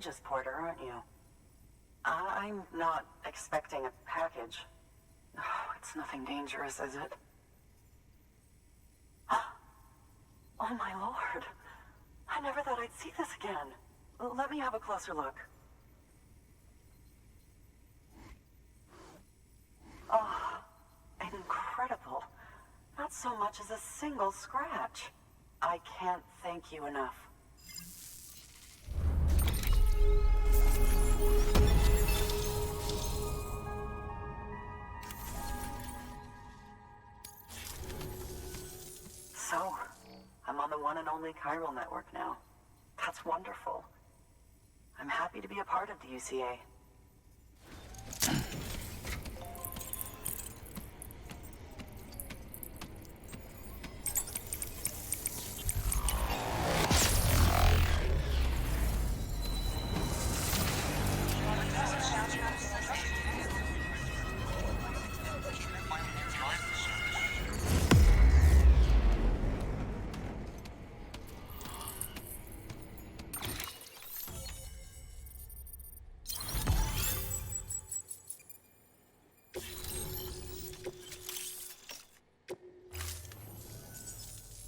packages porter, aren't you? I'm not expecting a package. Oh, it's nothing dangerous, is it? Oh my lord. I never thought I'd see this again. Let me have a closer look. Oh, incredible. Not so much as a single scratch. I can't thank you enough. So, I'm on the one and only chiral network now. That's wonderful. I'm happy to be a part of the UCA.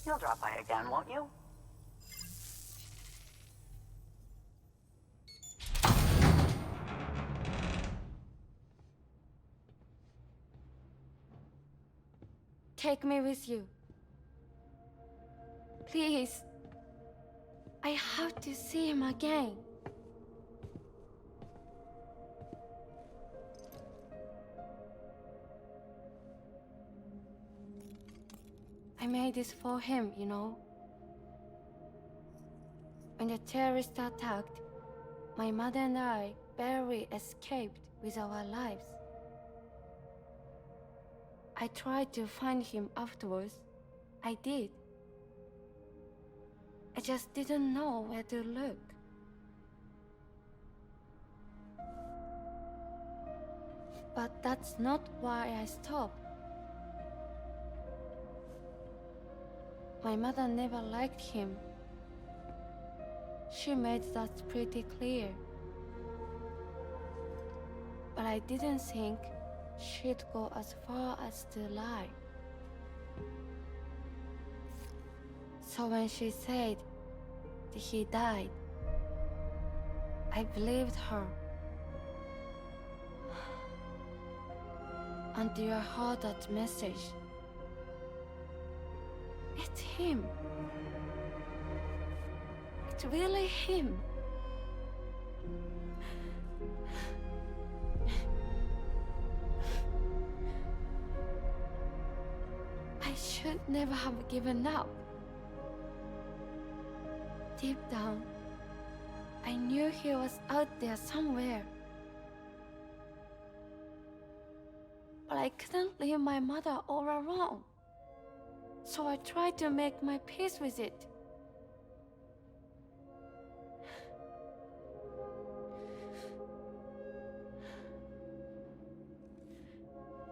You'll drop by again, won't you? Take me with you. Please. I have to see him again. I made this for him, you know. When the terrorists attacked, my mother and I barely escaped with our lives. I tried to find him afterwards. I did. I just didn't know where to look. But that's not why I stopped. My mother never liked him. She made that pretty clear. But I didn't think she'd go as far as to lie. So when she said that he died, I believed her. Until I heard that message. It's him. It's really him. I should never have given up. Deep down, I knew he was out there somewhere. But I couldn't leave my mother all alone. So I tried to make my peace with it.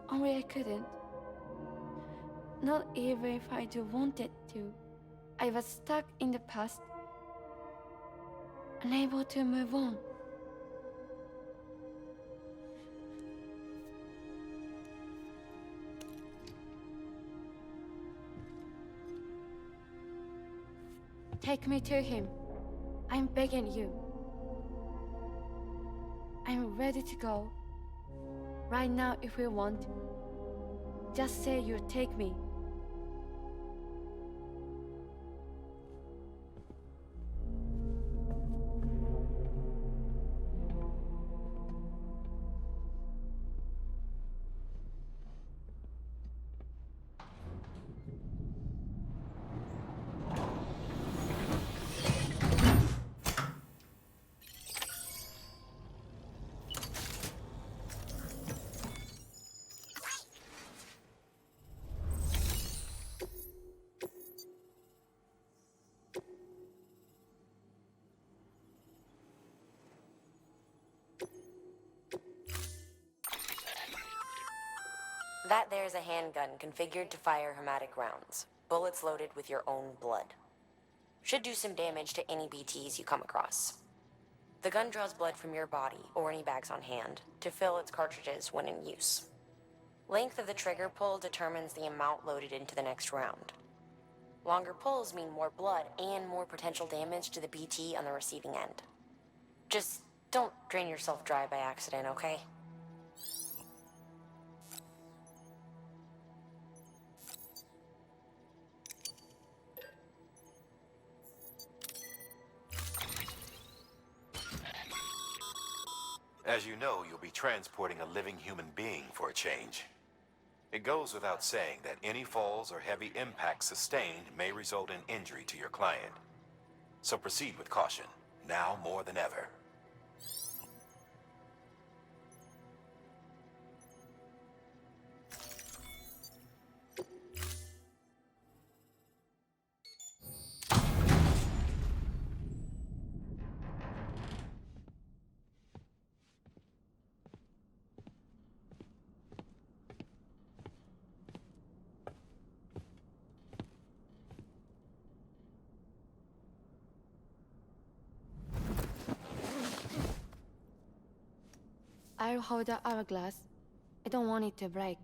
Only I couldn't. Not even if I do wanted to. I was stuck in the past, unable to move on. Take me to him. I'm begging you. I'm ready to go. Right now if you want. Just say you'll take me. That there's a handgun configured to fire hermetic rounds, bullets loaded with your own blood. Should do some damage to any BTs you come across. The gun draws blood from your body or any bags on hand to fill its cartridges when in use. Length of the trigger pull determines the amount loaded into the next round. Longer pulls mean more blood and more potential damage to the BT on the receiving end. Just don't drain yourself dry by accident, okay? As you know, you'll be transporting a living human being for a change. It goes without saying that any falls or heavy impacts sustained may result in injury to your client. So proceed with caution, now more than ever. I'll hold the hourglass. I don't want it to break.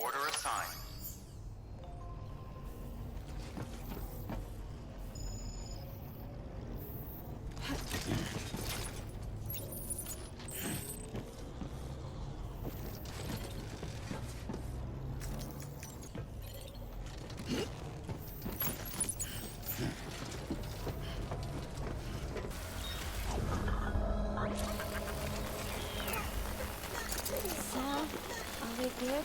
Order assigned. Sam, are we good?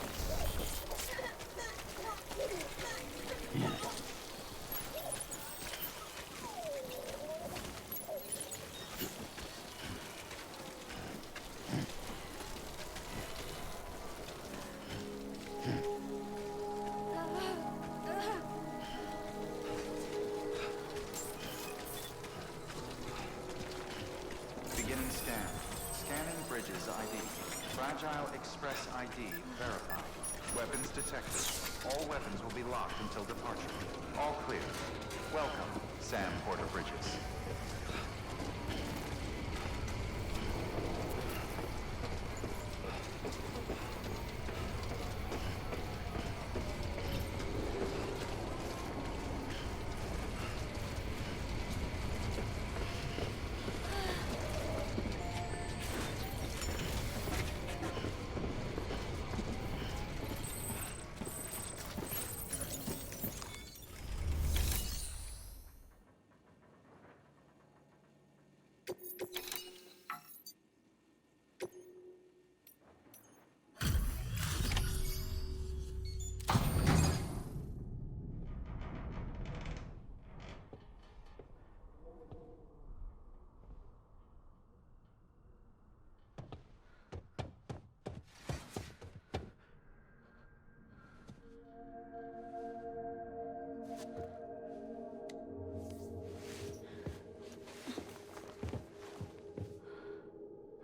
Beginning scan. Scanning bridges ID. Fragile Express ID verified. Weapons detected. All weapons will be locked until departure. All clear. Welcome, Sam Porter Bridges.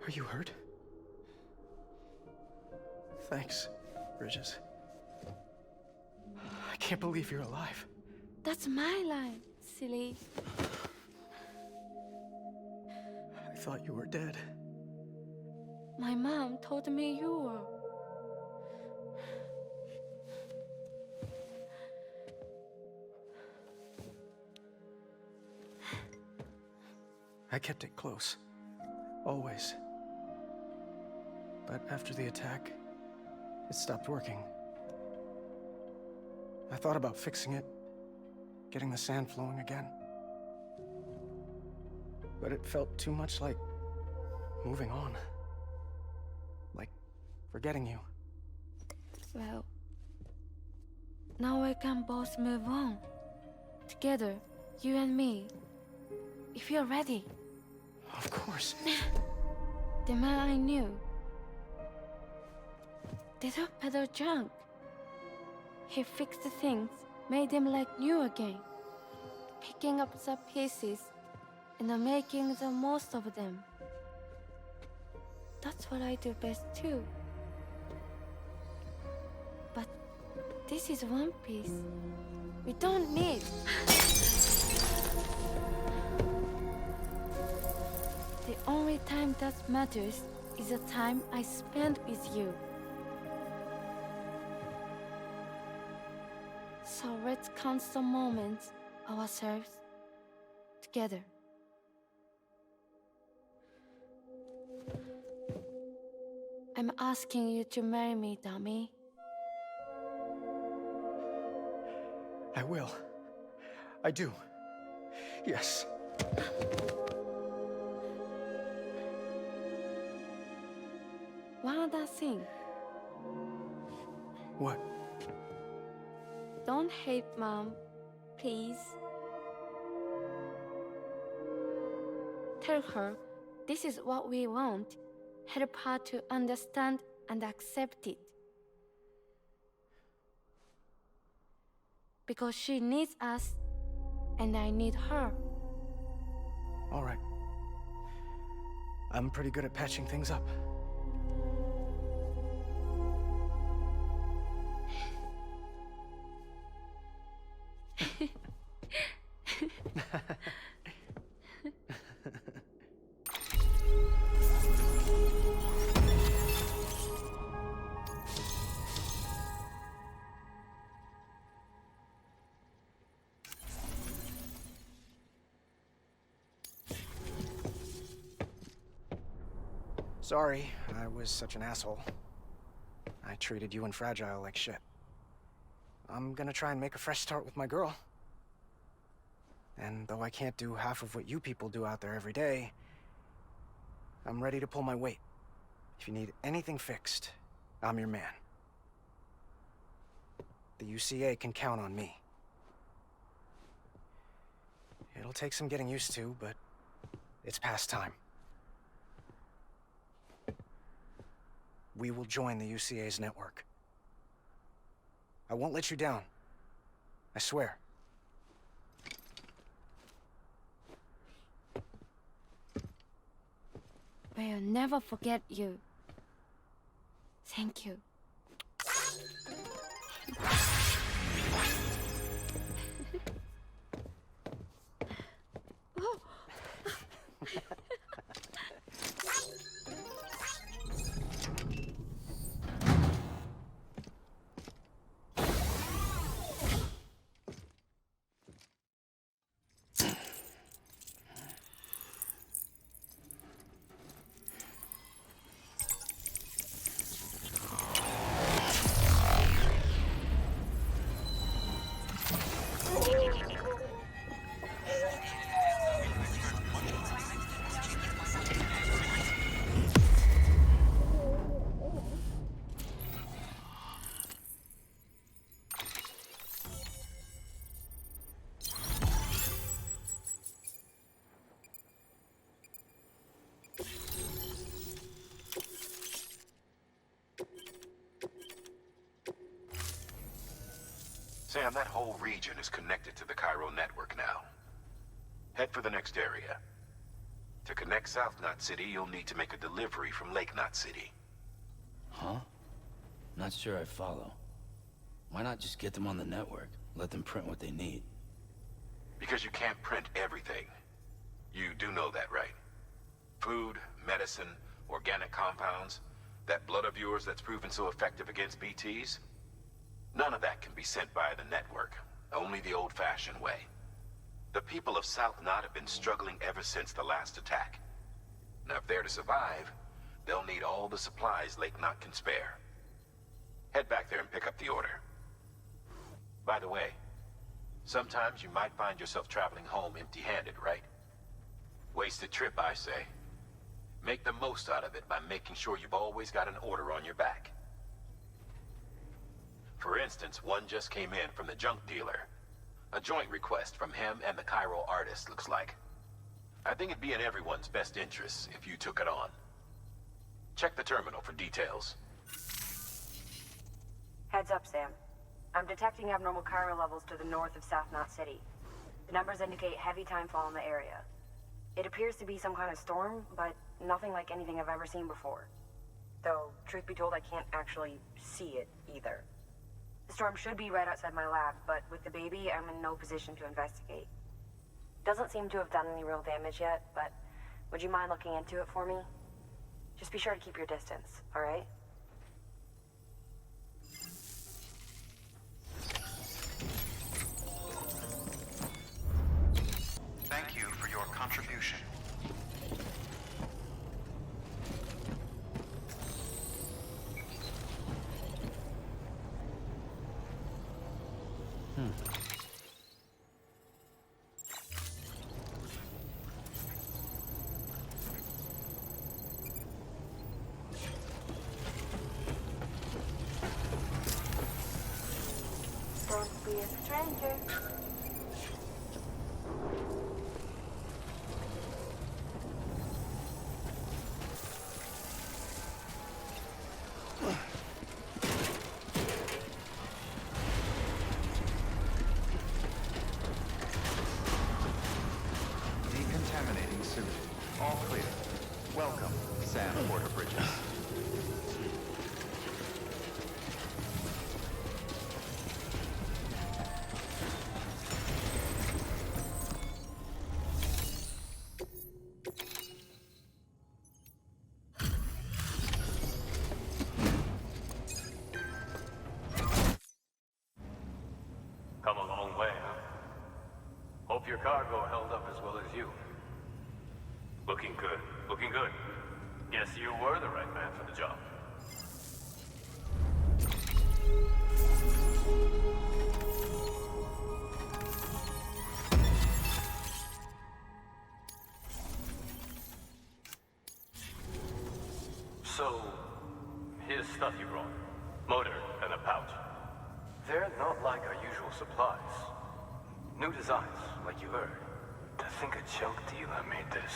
Are you hurt? Thanks, Bridges. I can't believe you're alive. That's my line, silly. I thought you were dead. My mom told me you were. I kept it close. Always. But after the attack, it stopped working. I thought about fixing it, getting the sand flowing again. But it felt too much like moving on. Like forgetting you. Well, now we can both move on. Together, you and me. If you're ready. Of course. The man I knew. They don't peddle junk. He fixed the things, made them like new again. picking up the pieces and making the most of them. That's what I do best too. But this is one piece. We don't need. The only time that matters is the time I spend with you. So let's count the moments ourselves together. I'm asking you to marry me, dummy. I will. I do. Yes. One other thing. What? Don't hate Mom, please. Tell her this is what we want. Help her to understand and accept it. Because she needs us, and I need her. All right. I'm pretty good at patching things up. Sorry, I was such an asshole. I treated you and Fragile like shit. I'm gonna try and make a fresh start with my girl. And though I can't do half of what you people do out there every day, I'm ready to pull my weight. If you need anything fixed, I'm your man. The UCA can count on me. It'll take some getting used to, but it's past time. We will join the UCA's network. I won't let you down. I swear. We'll never forget you. Thank you. Sam, that whole region is connected to the Cairo network now. Head for the next area. To connect South Knot City, you'll need to make a delivery from Lake Knot City. Huh? Not sure I follow. Why not just get them on the network? Let them print what they need. Because you can't print everything. You do know that, right? Food, medicine, organic compounds, that blood of yours that's proven so effective against BTs? None of that can be sent via the network. Only the old-fashioned way. The people of South Knot have been struggling ever since the last attack. Now, if they're to survive, they'll need all the supplies Lake Knot can spare. Head back there and pick up the order. By the way, sometimes you might find yourself traveling home empty-handed, right? Wasted trip, I say. Make the most out of it by making sure you've always got an order on your back. For instance, one just came in from the junk dealer. A joint request from him and the Cairo artist, looks like. I think it'd be in everyone's best interest if you took it on. Check the terminal for details. Heads up, Sam. I'm detecting abnormal Cairo levels to the north of South Knot City. The numbers indicate heavy timefall in the area. It appears to be some kind of storm, but nothing like anything I've ever seen before. Though, truth be told, I can't actually see it either. The storm should be right outside my lab, but with the baby, I'm in no position to investigate. Doesn't seem to have done any real damage yet, but would you mind looking into it for me? Just be sure to keep your distance, alright? Thank you for your contribution. Don't be a stranger. Decontaminating suit. All clear. Welcome, Sam Porter Bridges. Come a long way, huh? Hope your cargo held up as well as you. Looking good, looking good. Guess you were the right man for the job. So, here's stuff you brought. Motor and a pouch. They're not like our usual supplies. New designs, like you heard. To think a junk dealer made this.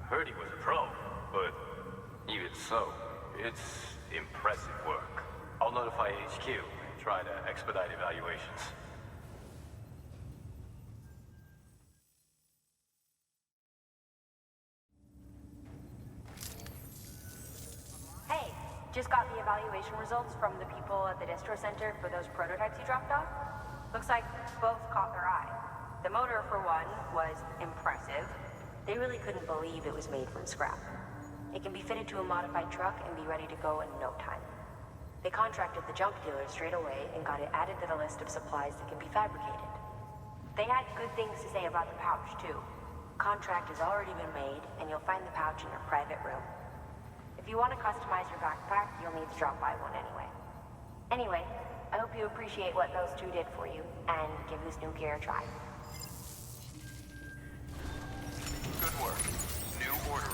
I heard he was a pro, but even so, it's impressive work. I'll notify HQ and try to expedite evaluations. Hey, just got the evaluation results from the people at the distro center for those prototypes you dropped off. Looks like both caught their eye. The motor, for one, was impressive. They really couldn't believe it was made from scrap. It can be fitted to a modified truck and be ready to go in no time. They contracted the junk dealer straight away and got it added to the list of supplies that can be fabricated. They had good things to say about the pouch, too. Contract has already been made, and you'll find the pouch in your private room. If you want to customize your backpack, you'll need to drop by one anyway. Anyway, I hope you appreciate what those two did for you, and give this new gear a try. Good work. New order.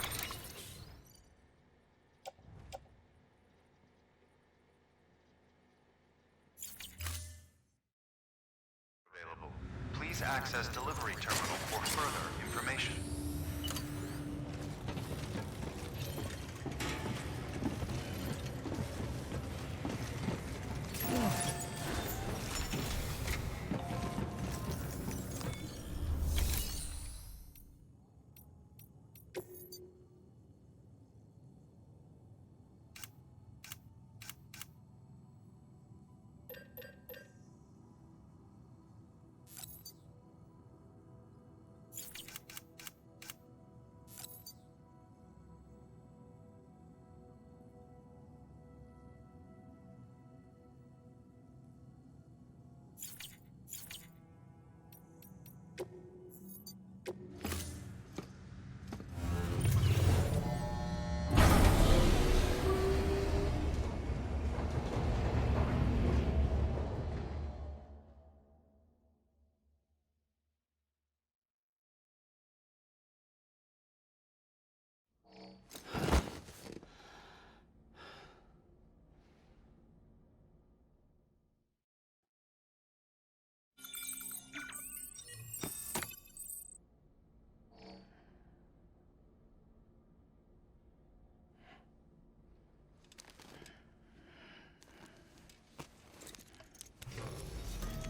Available. Please access delivery terminal for further information.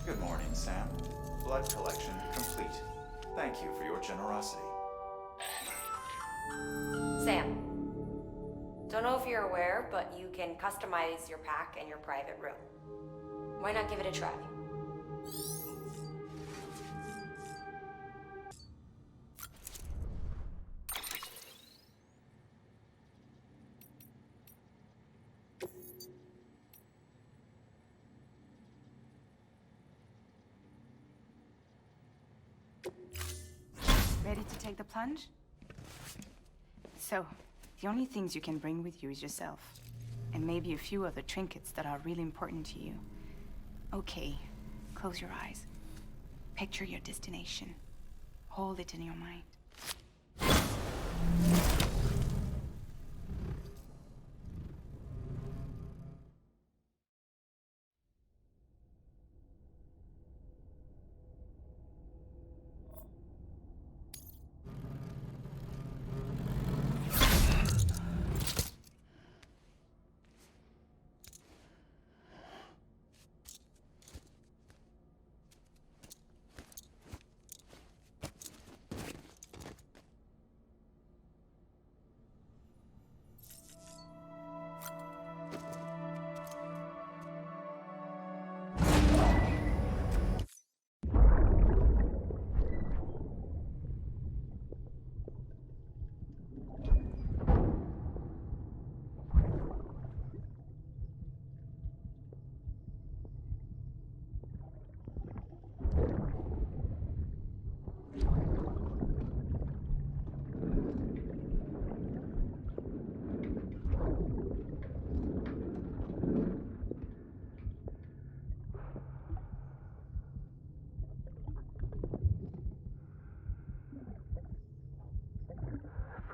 Good morning, Sam. Blood collection complete. Thank you for your generosity. Sam. Don't know if you're aware, but you can customize your pack and your private room. Why not give it a try? Ready to take the plunge? So, the only things you can bring with you is yourself. And maybe a few of the trinkets that are really important to you. Okay, close your eyes. Picture your destination. Hold it in your mind.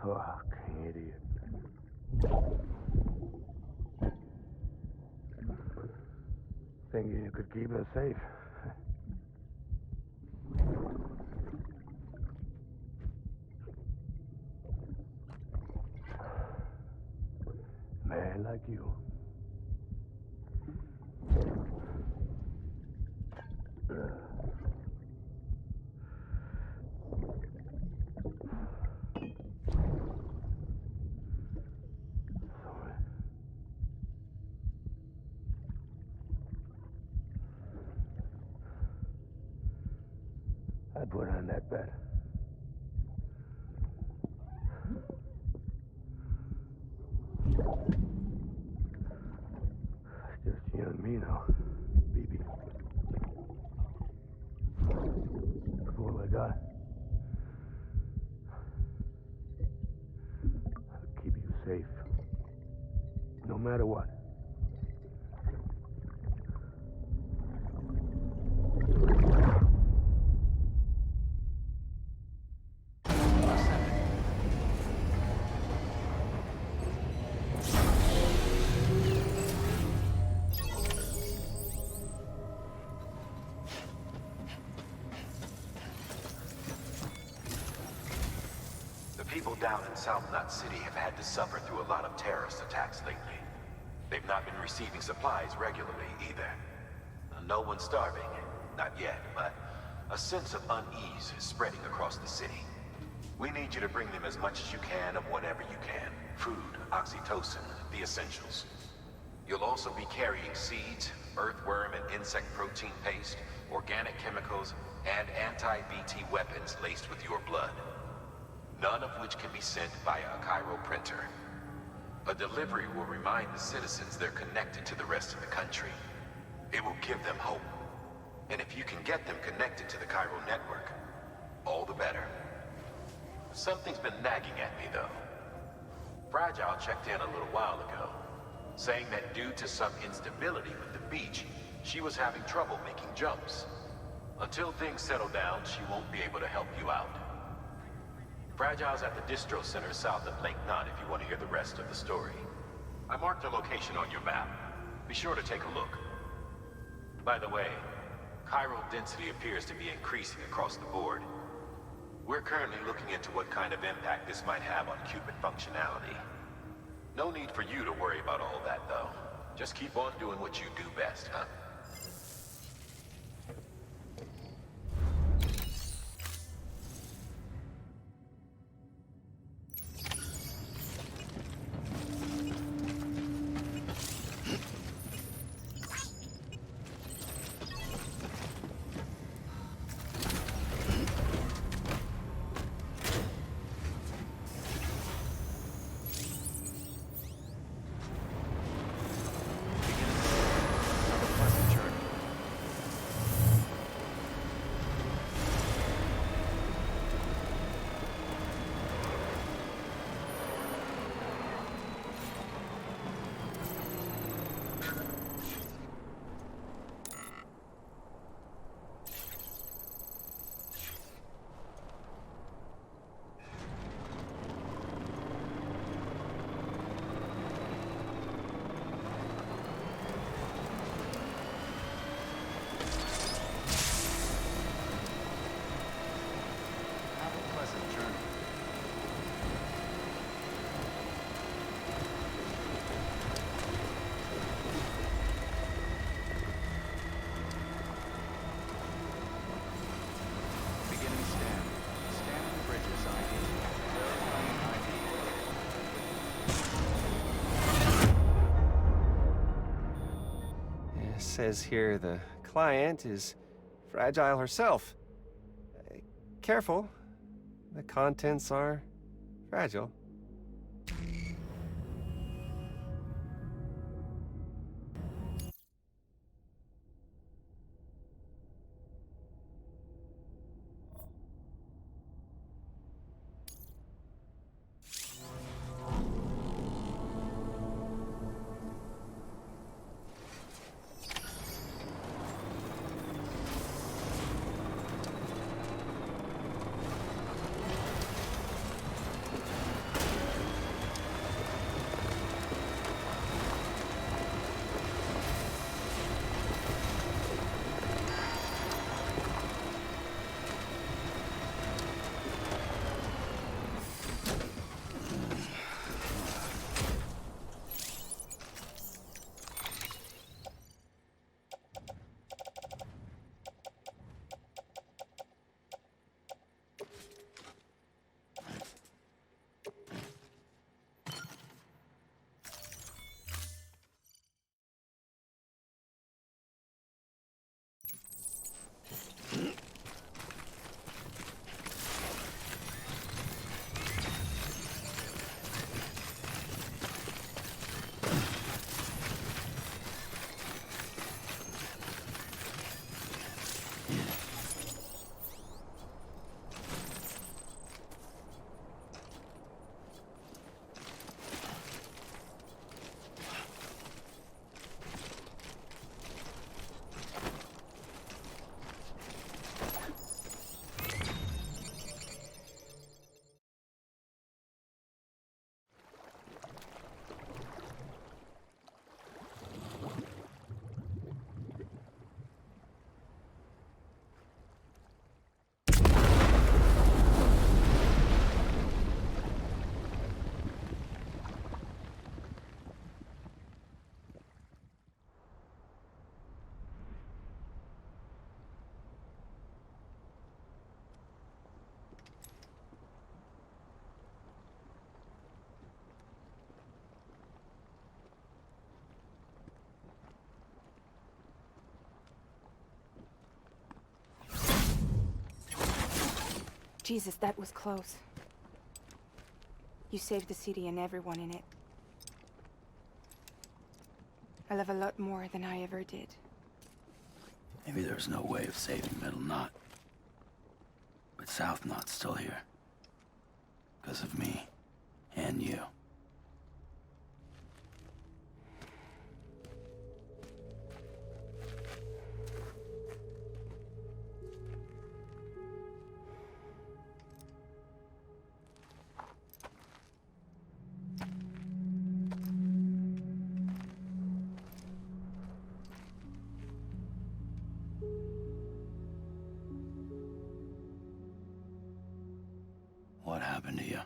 Fucking idiot. Thinking you could keep us safe. Man like you. Sorry. I put on that bet. Just you and me now, baby. That's all I got. I'll keep you safe. No matter what. The people down in South Knot City have had to suffer through a lot of terrorist attacks lately. They've not been receiving supplies regularly either. No one's starving, not yet, but a sense of unease is spreading across the city. We need you to bring them as much as you can of whatever you can. Food, oxytocin, the essentials. You'll also be carrying seeds, earthworm and insect protein paste, organic chemicals, and anti-BT weapons laced with your blood. None of which can be sent via a Cairo printer. A delivery will remind the citizens they're connected to the rest of the country. It will give them hope. And if you can get them connected to the Cairo network, all the better. Something's been nagging at me, though. Fragile checked in a little while ago, saying that due to some instability with the beach, she was having trouble making jumps. Until things settle down, she won't be able to help you out. Fragile's at the distro center south of Lake Knot if you want to hear the rest of the story. I marked her location on your map. Be sure to take a look. By the way, chiral density appears to be increasing across the board. We're currently looking into what kind of impact this might have on Cupid functionality. No need for you to worry about all that, though. Just keep on doing what you do best, huh? says here the client is fragile herself. Careful. The contents are fragile. Jesus, that was close. You saved the city and everyone in it. I love a lot more than I ever did. Maybe there's no way of saving Middle Knot. But South Knot's still here. Because of me. And you. What happened to you?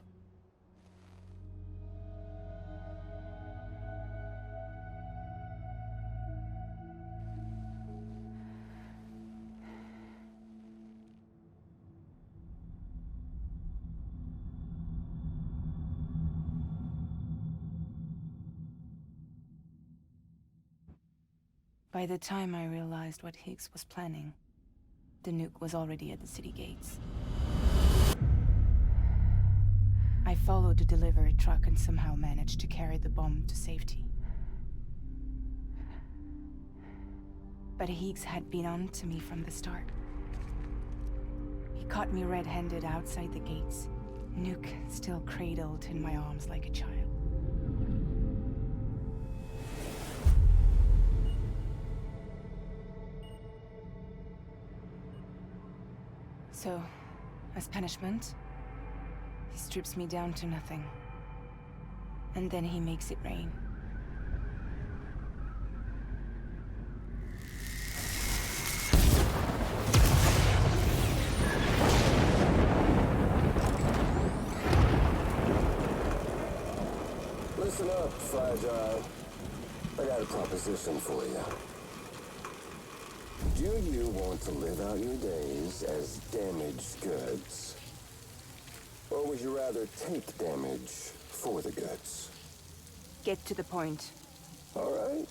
By the time I realized what Higgs was planning, the nuke was already at the city gates. I followed the delivery truck and somehow managed to carry the bomb to safety. But Higgs had been on to me from the start. He caught me red-handed outside the gates, nuke still cradled in my arms like a child. So, as punishment, he strips me down to nothing. And then he makes it rain. Listen up, Fragile. I got a proposition for you. Do you want to live out your days as damaged goods? Or would you rather take damage for the goods? Get to the point. All right.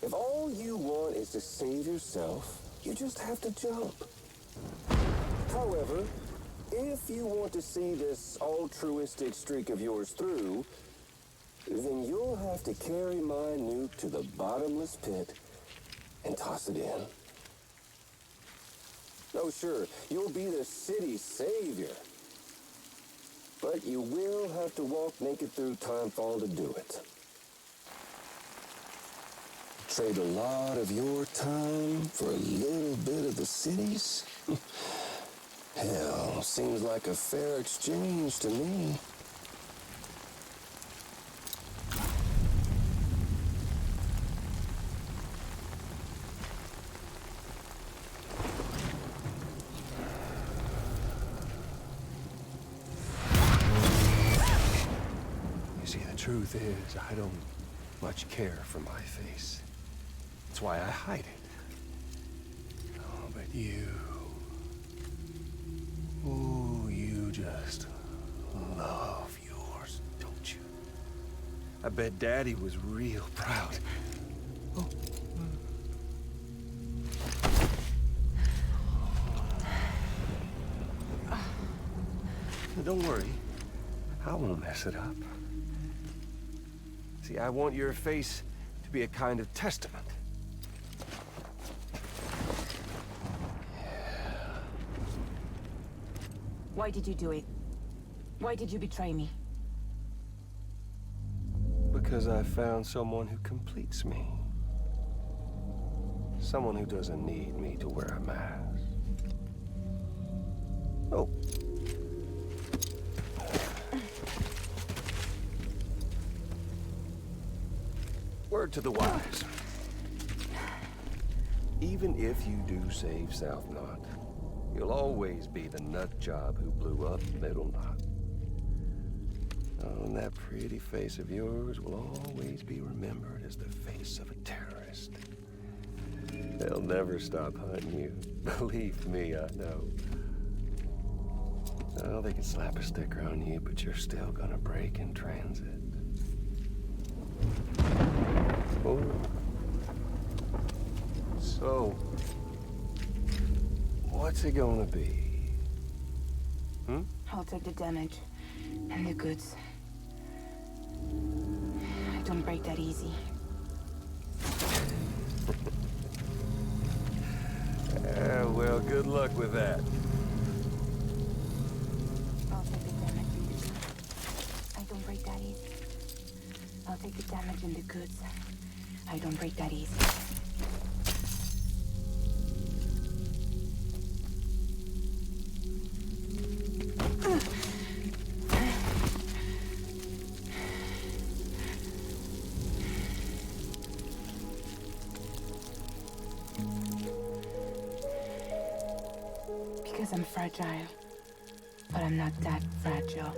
If all you want is to save yourself, you just have to jump. However, if you want to see this altruistic streak of yours through, then you'll have to carry my nuke to the bottomless pit and toss it in. Oh, sure, you'll be the city's savior. But you will have to walk naked through Timefall to do it. Trade a lot of your time for a little bit of the city's? Hell, seems like a fair exchange to me. You see, the truth is, I don't much care for my face. That's why I hide it. Oh, but you... Ooh, you just love yours, don't you? I bet Daddy was real proud. Oh. Don't worry. I won't mess it up. See, I want your face to be a kind of testament. Why did you do it? Why did you betray me? Because I found someone who completes me. Someone who doesn't need me to wear a mask. Oh. Word to the wise. Even if you do save South Knot, you'll always be the nut job who blew up Middle Knot. Oh, and that pretty face of yours will always be remembered as the face of a terrorist. They'll never stop hunting you. Believe me, I know. Oh, they can slap a sticker on you, but you're still gonna break in transit. Oh. So, what's it gonna be? Hmm? I'll take the damage and the goods. I don't break that easy. Well, good luck with that. I'll take the damage and the goods. I don't break that easy. I'll take the damage and the goods. I don't break that easy. Because I'm fragile, but I'm not that fragile.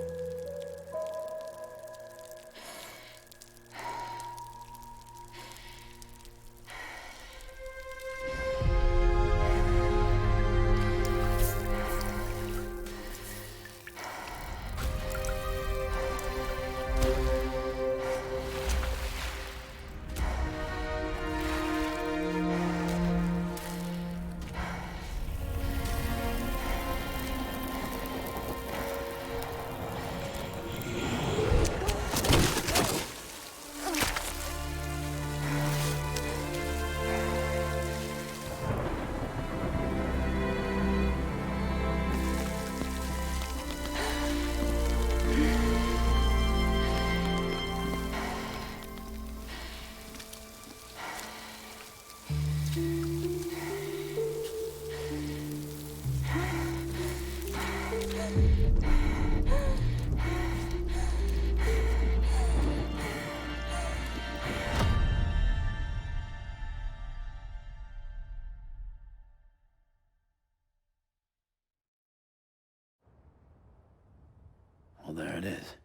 Well, there it is.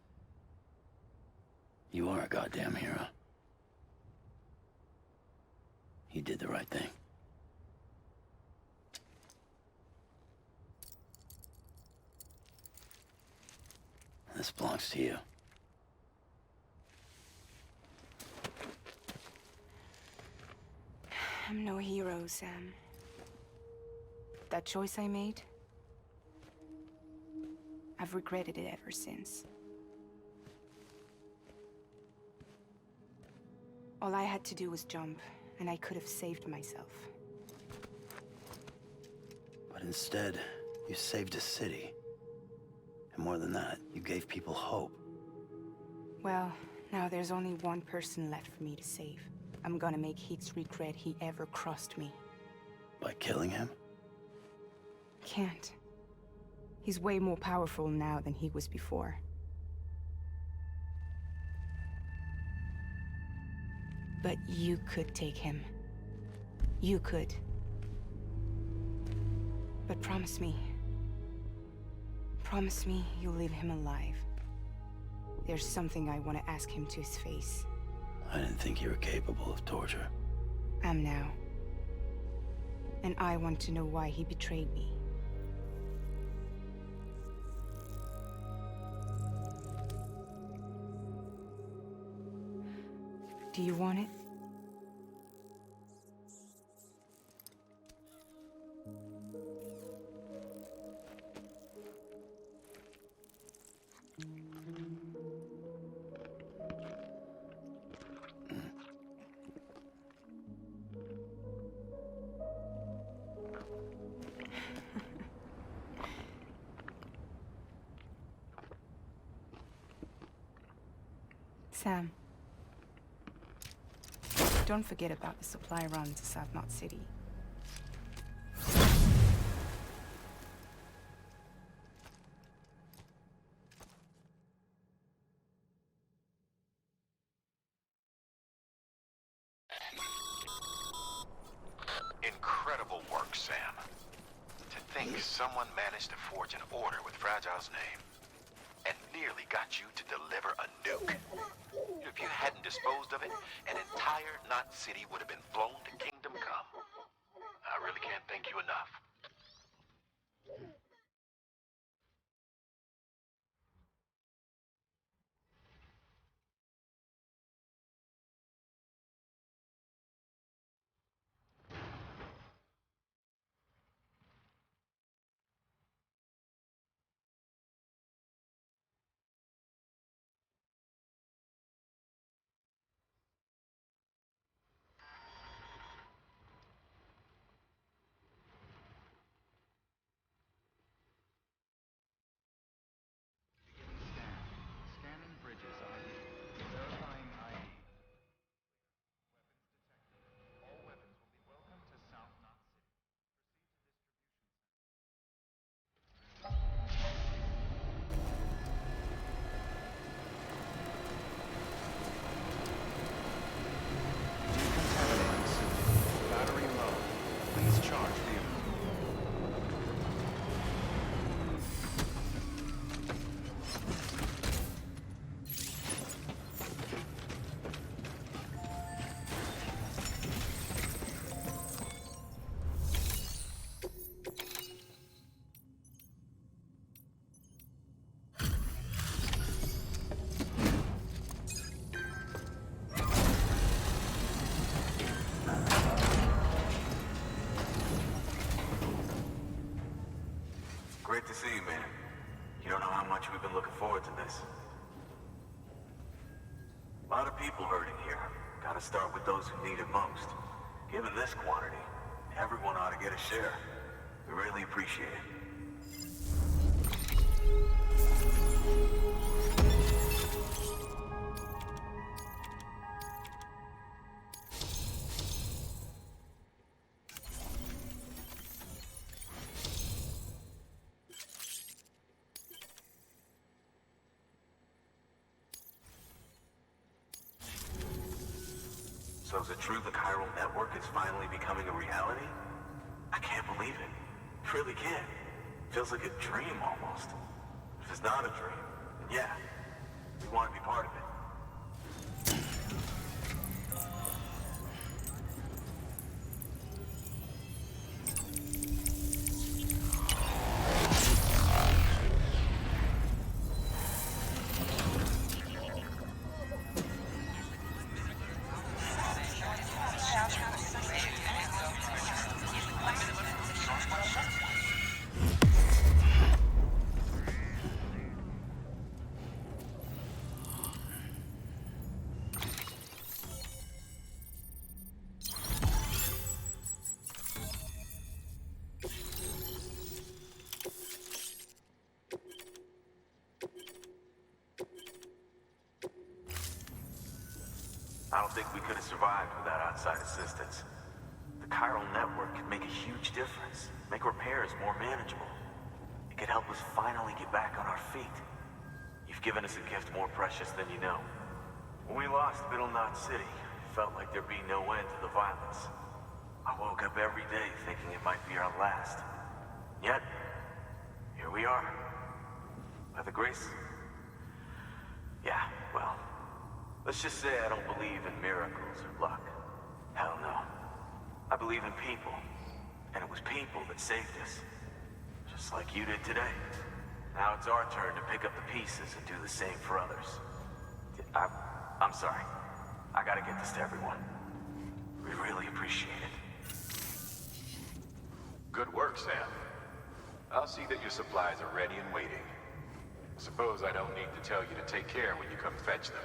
You are a goddamn hero. You did the right thing. This belongs to you. I'm no hero, Sam. That choice I made, I've regretted it ever since. All I had to do was jump, and I could have saved myself. But instead, you saved a city. And more than that, you gave people hope. Well, now there's only one person left for me to save. I'm gonna make Heats regret he ever crossed me. By killing him? Can't. He's way more powerful now than he was before. But you could take him. You could. But promise me. Promise me you'll leave him alive. There's something I want to ask him to his face. I didn't think you were capable of torture. Am now. And I want to know why he betrayed me. Do you want it? Sam. Don't forget about the supply run to South Knot City. Incredible work, Sam. To think someone managed to forge an order with Fragile's name and nearly got you to deliver a nuke. If you hadn't disposed of it, an entire Knot City would have been blown to Kingdom Come. I really can't thank you enough. Scanning bridges ID. Verifying ID. Weapons detected. All weapons will be welcome to South Knot City. Decontaminating suit. Battery low. Please charge vehicle. Great to see you, man. You don't know how much we've been looking forward to this. A lot of people hurting here. Gotta start with those who need it most. Given this quantity, everyone ought to get a share. We really appreciate it. So is it true the chiral network is finally becoming a reality? I can't believe it. Really can't. Feels like a dream almost. If it's not a dream, then yeah, we want to be part of it. I don't think we could have survived without outside assistance. The chiral network could make a huge difference, make repairs more manageable. It could help us finally get back on our feet. You've given us a gift more precious than you know. When we lost Middle Knot City, it felt like there'd be no end to the violence. I woke up every day thinking it might be our last. Yet, here we are. By the grace... Yeah, well, let's just say I don't believe in miracles or luck. Hell no. I believe in people. And it was people that saved us. Just like you did today. Now it's our turn to pick up the pieces and do the same for others. I'm sorry. I gotta get this to everyone. We really appreciate it. Good work, Sam. I'll see that your supplies are ready and waiting. Suppose I don't need to tell you to take care when you come fetch them.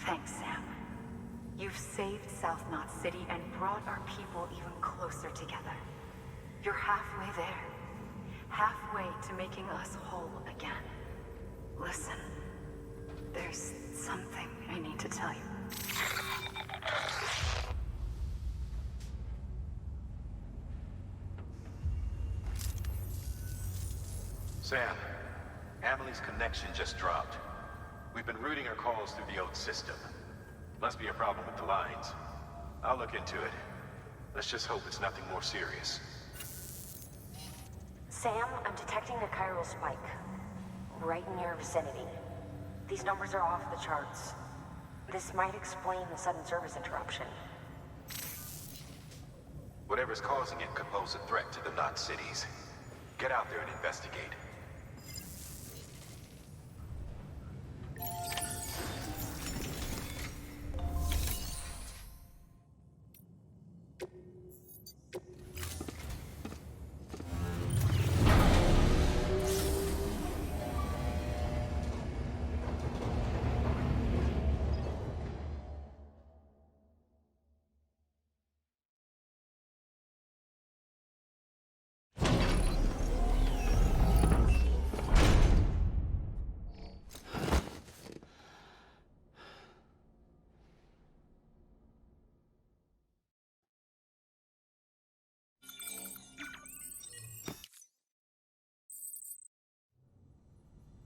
Thanks, Sam. You've saved South Knot City and brought our people even closer together. You're halfway there. Halfway to making us whole again. Listen, there's something I need to tell you. Sam, Amelie's connection just dropped. We've been routing her calls through the old system. Must be a problem with the lines. I'll look into it. Let's just hope it's nothing more serious. Sam, I'm detecting a chiral spike. Right in your vicinity. These numbers are off the charts. This might explain the sudden service interruption. Whatever's causing it could pose a threat to the Knot cities. Get out there and investigate.